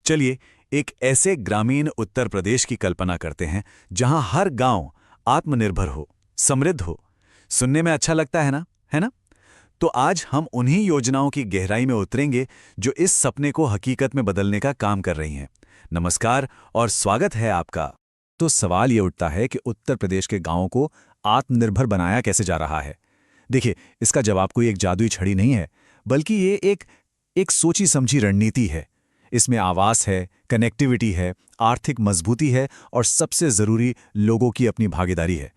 चलिए एक ऐसे ग्रामीण उत्तर प्रदेश की कल्पना करते हैं जहां हर गांव आत्मनिर्भर हो, समृद्ध हो। सुनने में अच्छा लगता है ना, है ना? तो आज हम उन्हीं योजनाओं की गहराई में उतरेंगे जो इस सपने को हकीकत में बदलने का काम कर रही हैं। नमस्कार और स्वागत है आपका। तो सवाल ये उठता है कि उत्तर प्रदेश के गांवों को आत्मनिर्भर बनाया कैसे जा रहा है। देखिए, इसका जवाब कोई एक जादुई छड़ी नहीं है, बल्कि ये एक सोची समझी रणनीति है। इसमें आवास है, कनेक्टिविटी है, आर्थिक मजबूती है और सबसे जरूरी लोगों की अपनी भागीदारी है।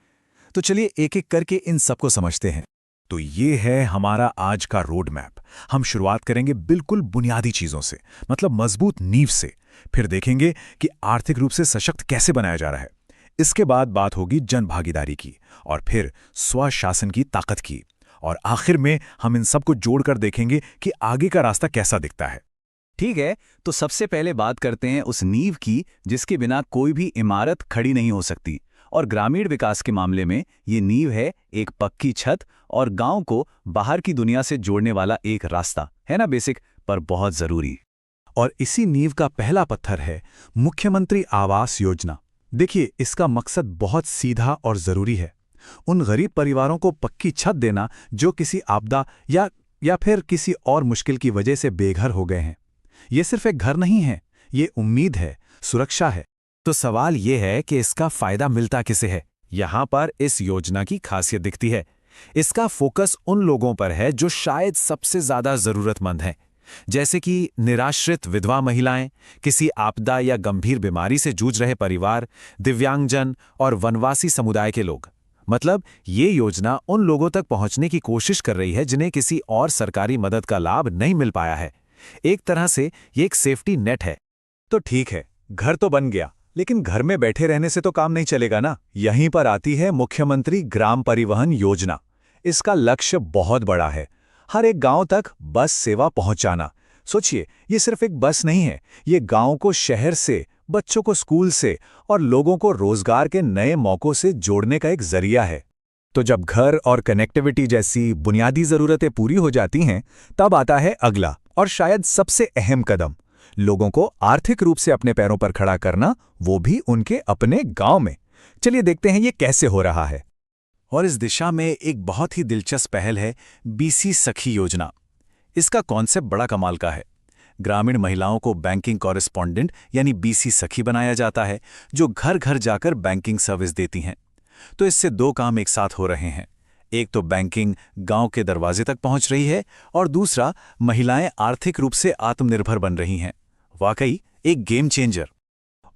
तो चलिए एक एक करके इन सबको समझते हैं। तो ये है हमारा आज का रोड मैप। हम शुरुआत करेंगे बिल्कुल बुनियादी चीजों से, मतलब मजबूत नींव से। फिर देखेंगे कि आर्थिक रूप से सशक्त कैसे बनाया जा रहा है। इसके बाद बात होगी जन भागीदारी की और फिर स्वशासन की ताकत की। और आखिर में हम इन सबको जोड़कर देखेंगे कि आगे का रास्ता कैसा दिखता है। ठीक है, तो सबसे पहले बात करते हैं उस नींव की जिसके बिना कोई भी इमारत खड़ी नहीं हो सकती। और ग्रामीण विकास के मामले में ये नींव है एक पक्की छत और गांव को बाहर की दुनिया से जोड़ने वाला एक रास्ता, है ना? बेसिक पर बहुत जरूरी। और इसी नींव का पहला पत्थर है मुख्यमंत्री आवास योजना। देखिए, इसका मकसद बहुत सीधा और जरूरी है। उन गरीब परिवारों को पक्की छत देना जो किसी आपदा या फिर किसी और मुश्किल की वजह से बेघर हो गए हैं। ये सिर्फ एक घर नहीं है, ये उम्मीद है, सुरक्षा है। तो सवाल ये है कि इसका फायदा मिलता किसे है? यहाँ पर इस योजना की खासियत दिखती है। इसका फोकस उन लोगों पर है जो शायद सबसे ज्यादा जरूरतमंद हैं, जैसे कि निराश्रित विधवा महिलाएं, किसी आपदा या गंभीर बीमारी से जूझ रहे परिवार, दिव्यांगजन और वनवासी समुदाय के लोग। मतलब ये योजना उन लोगों तक पहुंचने की कोशिश कर रही है जिन्हें किसी और सरकारी मदद का लाभ नहीं मिल पाया है। एक तरह से ये एक सेफ्टी नेट है। तो ठीक है, घर तो बन गया, लेकिन घर में बैठे रहने से तो काम नहीं चलेगा ना। यहीं पर आती है मुख्यमंत्री ग्राम परिवहन योजना। इसका लक्ष्य बहुत बड़ा है, हर एक गांव तक बस सेवा पहुंचाना। सोचिए, ये सिर्फ एक बस नहीं है, ये गांव को शहर से, बच्चों को स्कूल से और लोगों को रोजगार के नए मौकों से जोड़ने का एक जरिया है। तो जब घर और कनेक्टिविटी जैसी बुनियादी जरूरतें पूरी हो जाती हैं, तब आता है अगला और शायद सबसे अहम कदम, लोगों को आर्थिक रूप से अपने पैरों पर खड़ा करना, वो भी उनके अपने गांव में। चलिए देखते हैं ये कैसे हो रहा है। और इस दिशा में एक बहुत ही दिलचस्प पहल है बीसी सखी योजना। इसका कॉन्सेप्ट बड़ा कमाल का है। ग्रामीण महिलाओं को बैंकिंग कॉरेस्पॉन्डेंट यानी बीसी सखी बनाया जाता है, जो घर घर जाकर बैंकिंग सर्विस देती हैं। तो इससे दो काम एक साथ हो रहे हैं। एक तो बैंकिंग गांव के दरवाजे तक पहुंच रही है और दूसरा महिलाएं आर्थिक रूप से आत्मनिर्भर बन रही हैं। वाकई एक गेम चेंजर।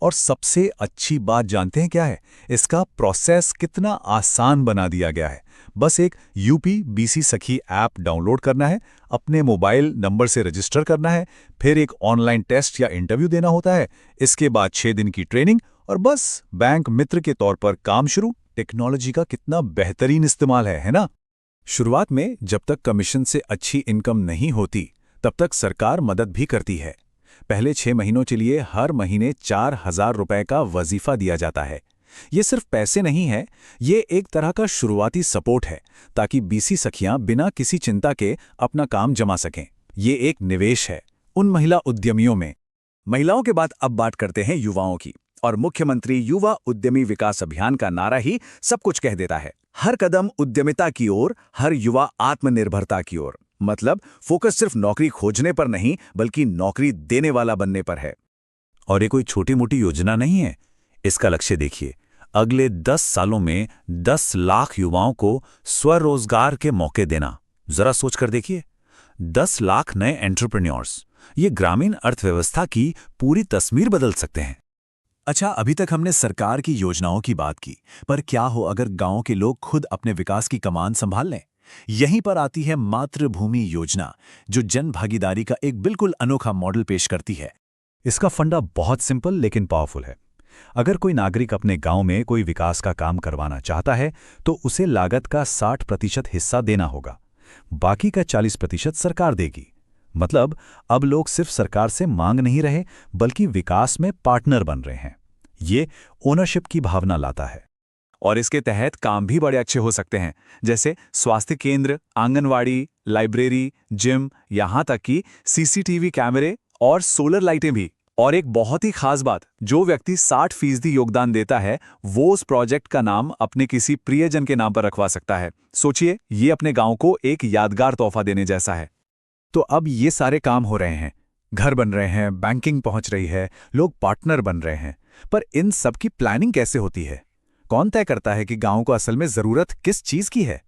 और सबसे अच्छी बात जानते हैं क्या है? इसका प्रोसेस कितना आसान बना दिया गया है। बस एक यूपी बीसी सखी ऐप डाउनलोड करना है, अपने मोबाइल नंबर से रजिस्टर करना है, फिर एक ऑनलाइन टेस्ट या इंटरव्यू देना होता है। इसके बाद 6 दिन की ट्रेनिंग और बस बैंक मित्र के तौर पर काम शुरू। टेक्नोलॉजी का कितना बेहतरीन इस्तेमाल है ना? शुरुआत में जब तक कमीशन से अच्छी इनकम नहीं होती, तब तक सरकार मदद भी करती है। पहले 6 महीनों के लिए हर महीने 4,000 रुपए का वजीफा दिया जाता है। ये सिर्फ पैसे नहीं है, ये एक तरह का शुरुआती सपोर्ट है, ताकि बीसी सखियां बिना किसी चिंता के अपना काम जमा सकें। ये एक निवेश है उन महिला उद्यमियों में। महिलाओं के बाद अब बात करते हैं युवाओं की। और मुख्यमंत्री युवा उद्यमी विकास अभियान का नारा ही सब कुछ कह देता है। हर कदम उद्यमिता की ओर, हर युवा आत्मनिर्भरता की ओर। मतलब फोकस सिर्फ नौकरी खोजने पर नहीं, बल्कि नौकरी देने वाला बनने पर है। और ये कोई छोटी मोटी योजना नहीं है। इसका लक्ष्य देखिए, अगले 10 सालों में 10 लाख युवाओं को स्वरोजगार के मौके देना। जरा सोच कर देखिए, 10 लाख नए एंटरप्रेन्योर्स, ये ग्रामीण अर्थव्यवस्था की पूरी तस्वीर बदल सकते हैं। अच्छा, अभी तक हमने सरकार की योजनाओं की बात की, पर क्या हो अगर गांव के लोग खुद अपने विकास की कमान संभाल लें? यहीं पर आती है मातृभूमि योजना, जो जन भागीदारी का एक बिल्कुल अनोखा मॉडल पेश करती है। इसका फंडा बहुत सिंपल लेकिन पावरफुल है। अगर कोई नागरिक अपने गांव में कोई विकास का काम करवाना चाहता है, तो उसे लागत का 60% हिस्सा देना होगा। बाकी का 40% सरकार देगी। मतलब अब लोग सिर्फ सरकार से मांग नहीं रहे, बल्कि विकास में पार्टनर बन रहे हैं। ये ओनरशिप की भावना लाता है। और इसके तहत काम भी बड़े अच्छे हो सकते हैं, जैसे स्वास्थ्य केंद्र, आंगनवाड़ी, लाइब्रेरी, जिम, यहां तक कि सीसीटीवी कैमरे और सोलर लाइटें भी। और एक बहुत ही खास बात, जो व्यक्ति 60% योगदान देता है वो उस प्रोजेक्ट का नाम अपने किसी प्रियजन के नाम पर रखवा सकता है। सोचिए, ये अपने गांव को एक यादगार तोहफा देने जैसा है। तो अब ये सारे काम हो रहे हैं, घर बन रहे हैं, बैंकिंग पहुंच रही है, लोग पार्टनर बन रहे हैं, पर इन सब की प्लानिंग कैसे होती है? कौन तय करता है कि गांव को असल में जरूरत किस चीज की है?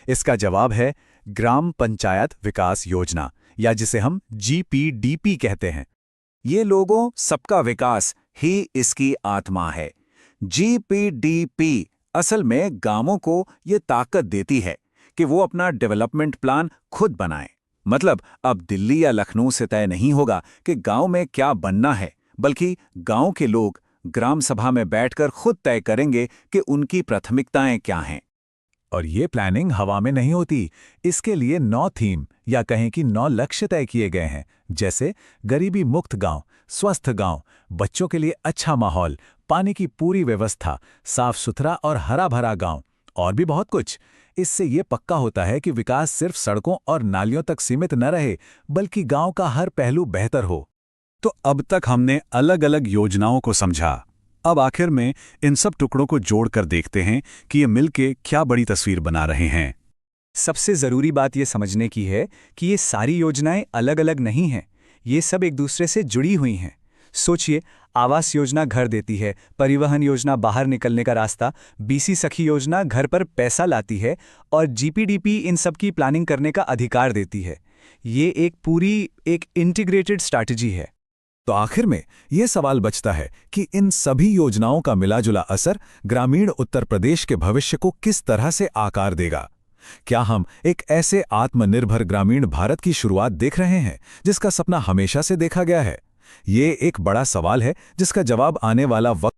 इसका जवाब है ग्राम पंचायत विकास योजना, या जिसे हम GPDP कहते हैं। ये लोगों सबका विकास ही इसकी आत्मा है। GPDP असल में गांवों को ये ताकत देती है कि वो अपना डेवलपमेंट प्लान खुद बनाएं। मतलब अब दिल्ली या लखनऊ से तय नहीं होगा कि गांव में क्या बनना है, बल्कि गांव के लोग ग्राम सभा में बैठकर खुद तय करेंगे कि उनकी प्राथमिकताएं क्या हैं। और ये प्लानिंग हवा में नहीं होती। इसके लिए 9 थीम या कहें कि 9 लक्ष्य तय किए गए हैं, जैसे गरीबी मुक्त गांव, स्वस्थ गांव, बच्चों के लिए अच्छा माहौल, पानी की पूरी व्यवस्था, साफ सुथरा और हरा भरा गांव, और भी बहुत कुछ। इससे ये पक्का होता है कि विकास सिर्फ सड़कों और नालियों तक सीमित न रहे, बल्कि गांव का हर पहलू बेहतर हो। तो अब तक हमने अलग अलग योजनाओं को समझा। अब आखिर में इन सब टुकड़ों को जोड़कर देखते हैं कि ये मिलके क्या बड़ी तस्वीर बना रहे हैं। सबसे ज़रूरी बात ये समझने की है कि ये सारी योजनाएं अलग अलग नहीं हैं, ये सब एक दूसरे से जुड़ी हुई हैं। सोचिए, आवास योजना घर देती है, परिवहन योजना बाहर निकलने का रास्ता, BC सखी योजना घर पर पैसा लाती है, और GPDP इन सब की प्लानिंग करने का अधिकार देती है। ये एक इंटीग्रेटेड स्ट्रैटेजी है। तो आखिर में ये सवाल बचता है कि इन सभी योजनाओं का मिलाजुला असर ग्रामीण उत्तर प्रदेश के भविष्य को किस तरह से आकार देगा? क्या हम एक ऐसे आत्मनिर्भर ग्रामीण भारत की शुरुआत देख रहे हैं जिसका सपना हमेशा से देखा गया है? ये एक बड़ा सवाल है जिसका जवाब आने वाला वक्त